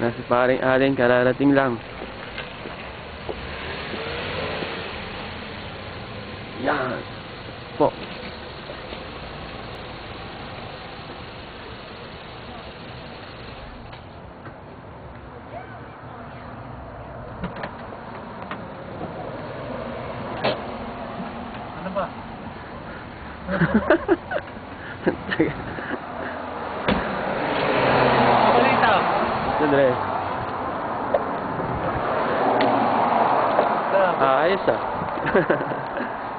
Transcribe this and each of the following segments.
Nasa paring Allen, kararating lang. Yan. Po. Ano ba? Balita. Sandre. Ayos ah.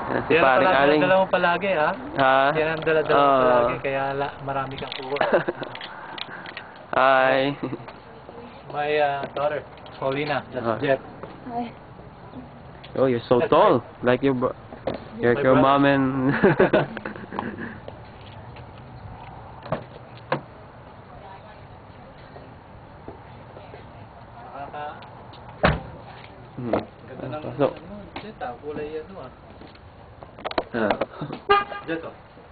Yan, si paring Aling. Dala mo palagi ha? Ha? Yan ang dala-dala mo palagi kaya marami kang kuha. Hi. My daughter, Paulina, that's Jet. Hi. Oh, you're so tall. Like your your mom and Ganda ng So, Jet kulay ano ah. Jet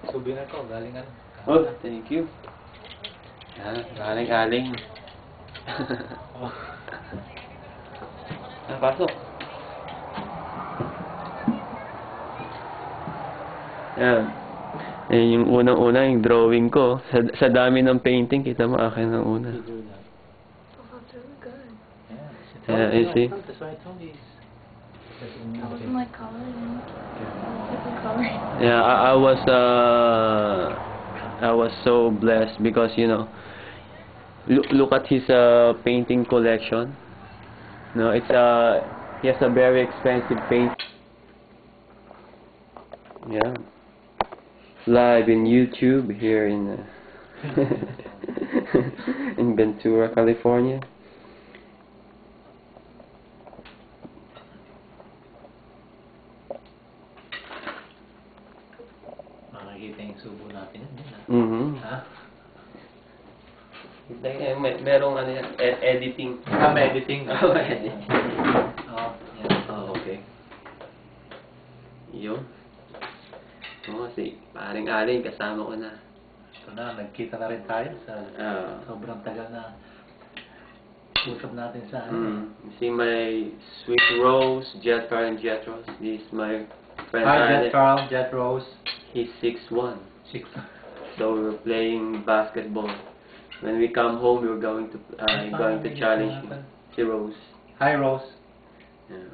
souvenir ko, galing ano. Oh, thank you. Yan, galing Aling. Pasok. Yan. Yan yung unang-una, yung drawing ko. Sa dami ng painting, kita mo akin ang una. Oh, that's really good. Yeah, you see? That's why I told you. That was my coloring. Different coloring. Yeah, I was so blessed because, you know, look at his painting collection. No, it's he has a very expensive paint. Yeah. Live in YouTube here in in Ventura, California. Makikita yung subo natin yun. Mhm. Ha? Merong ano yan, editing. May editing. Oh, editing. Oh, yeah. Oh, okay. Yun. Oo, si paring Aling, kasama ko na. Ito na, nagkita na rin tayo sa sobrang tagal na usap natin sa You see my sweet Rose, Jet Carl and Jet Rose. This is my friend Hi, Aling. Jet Carl, Jet Rose. He's 6'1". 6. So we were playing basketball. When we come home, we were going to challenge him. Si Rose. Hi, Rose. Yeah.